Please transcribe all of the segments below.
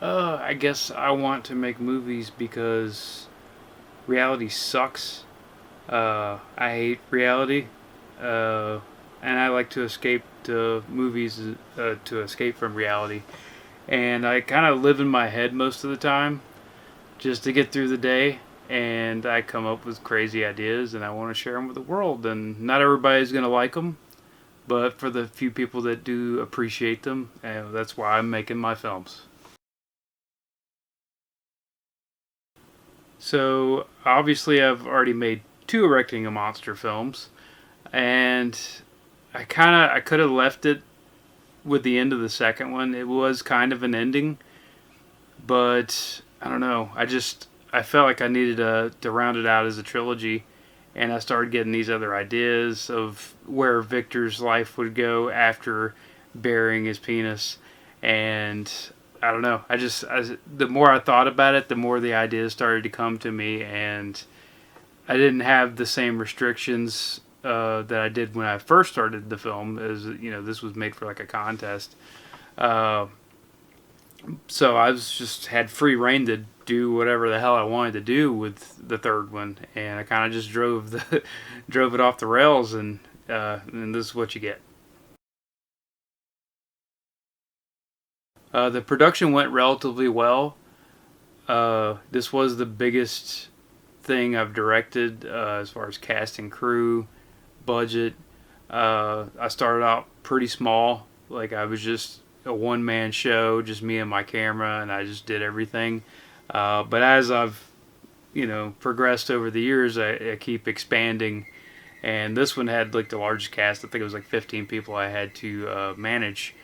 I guess I want to make movies because reality sucks. I hate reality, uh, and I like to escape to movies to escape from reality. And I kind of live in my head most of the time just to get through the day. And I come up with crazy ideas, and I want to share them with the world. And not everybody's gonna like them, but for the few people that do appreciate them, that's why I'm making my films. So obviously, I've already made two Erecting a Monster films, and I could have left it with the end of the second one. It was kind of an ending, but I don't know. I felt like I needed to round it out as a trilogy, and I started getting these other ideas of where Victor's life would go after burying his penis, and I don't know. The more I thought about it, the more the ideas started to come to me, and I didn't have the same restrictions that I did when I first started the film. As you know, this was made for like a contest, uh, so I was just had free reign to do whatever the hell I wanted to do with the third one, and I kind of just drove the drove it off the rails, and this is what you get. The production went relatively well. This was the biggest thing I've directed as far as cast and crew, budget. I started out pretty small. Like I was just a one man show, just me and my camera, and I just did everything. But as I've progressed over the years, I keep expanding. And this one had like the largest cast. I think it was like 15 people I had to manage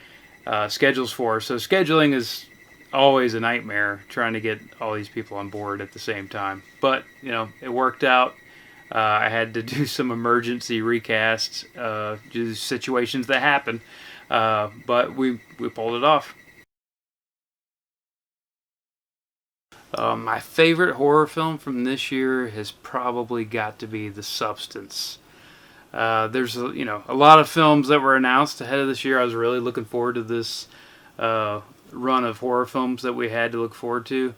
schedules for. So scheduling is always a nightmare trying to get all these people on board at the same time. But it worked out. I had to do some emergency recasts, due to situations that happen, but we pulled it off. My favorite horror film from this year has probably got to be The Substance. There's a lot of films that were announced ahead of this year. I was really looking forward to this run of horror films that we had to look forward to,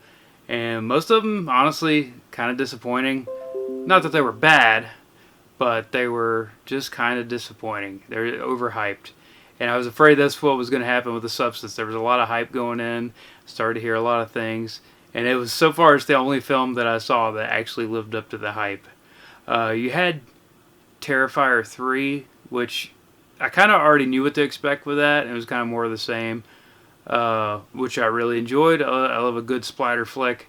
and most of them honestly kind of disappointing. Not that they were bad, but they were just kind of disappointing. They're overhyped, and I was afraid that's what was going to happen with The Substance. There was a lot of hype going in. Started to hear a lot of things, and it was so far it's the only film that I saw that actually lived up to the hype. You had Terrifier 3, which I kind of already knew what to expect with that, and it was kind of more of the same, which I really enjoyed. I love a good splatter flick,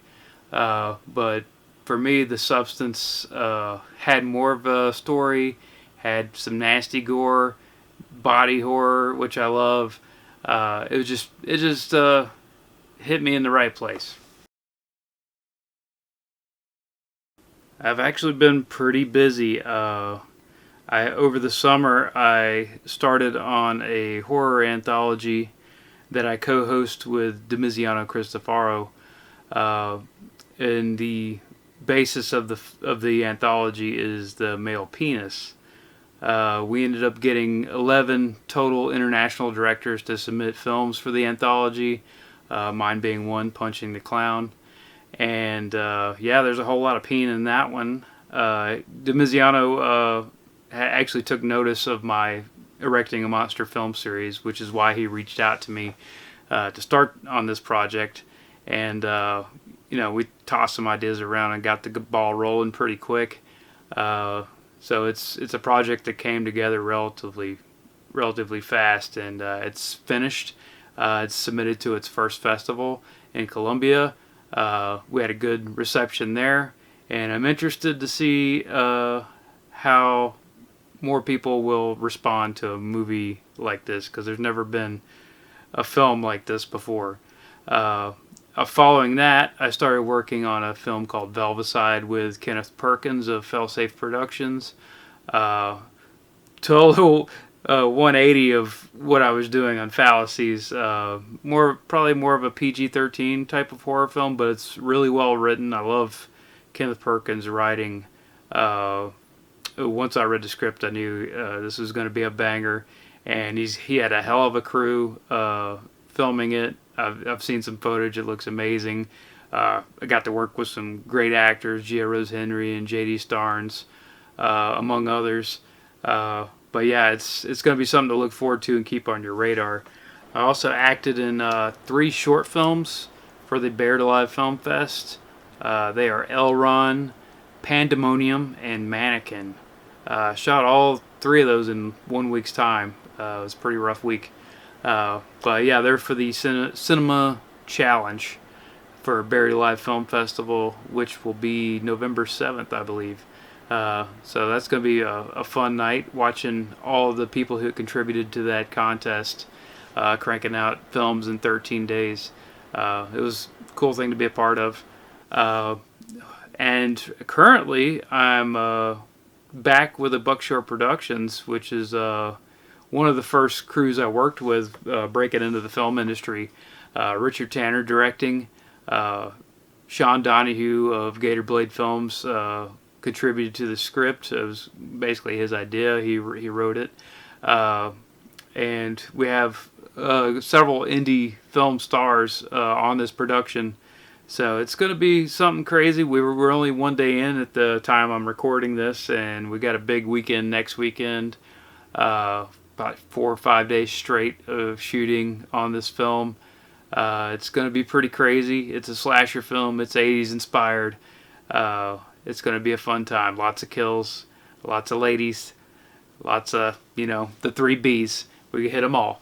but for me, The Substance had more of a story, had some nasty gore, body horror, which I love. It just hit me in the right place. I've actually been pretty busy. I over the summer I started on a horror anthology that I co-host with Demiziano Cristofaro. Uh, and the basis of the anthology is the male penis. We ended up getting 11 total international directors to submit films for the anthology. Mine being one, Punching the Clown. And yeah, there's a whole lot of peen in that one. Demiziano actually took notice of my Erecting a Monster film series, which is why he reached out to me to start on this project. And we tossed some ideas around and got the ball rolling pretty quick. So it's a project that came together relatively fast, and it's finished. It's submitted to its first festival in Colombia. We had a good reception there, and I'm interested to see how more people will respond to a movie like this, because there's never been a film like this before. Following that, I started working on a film called Velvicide with Kenneth Perkins of Failsafe Productions. Total 180 of what I was doing on Fallacies. Probably more of a PG-13 type of horror film, but it's really well written. I love Kenneth Perkins' writing. Once I read the script, I knew this was going to be a banger, and he had a hell of a crew filming it. I've seen some footage. It looks amazing. I got to work with some great actors, Gia Rose Henry and J.D. Starnes, among others. But yeah, it's going to be something to look forward to and keep on your radar. I also acted in 3 short films for the Bear to Live Film Fest. They are El Run, Pandemonium, and Mannequin. Shot all 3 of those in 1 week's time. It was a pretty rough week. But yeah, they're for the Cinema Challenge for Barry Live Film Festival, which will be November 7th, I believe. So that's going to be a fun night, watching all of the people who contributed to that contest cranking out films in 13 days. It was a cool thing to be a part of. And currently, I'm back with a Buckshore Productions, which is one of the first crews I worked with breaking into the film industry. Richard Tanner directing. Sean Donahue of Gator Blade Films contributed to the script. It was basically his idea. He wrote it. And we have several indie film stars on this production. So it's going to be something crazy. We're only 1 day in at the time I'm recording this, and we got a big weekend next weekend. About 4 or 5 days straight of shooting on this film. It's going to be pretty crazy. It's a slasher film. It's 80s inspired. It's going to be a fun time. Lots of kills, lots of ladies, lots of, the 3 Bs. We hit them all.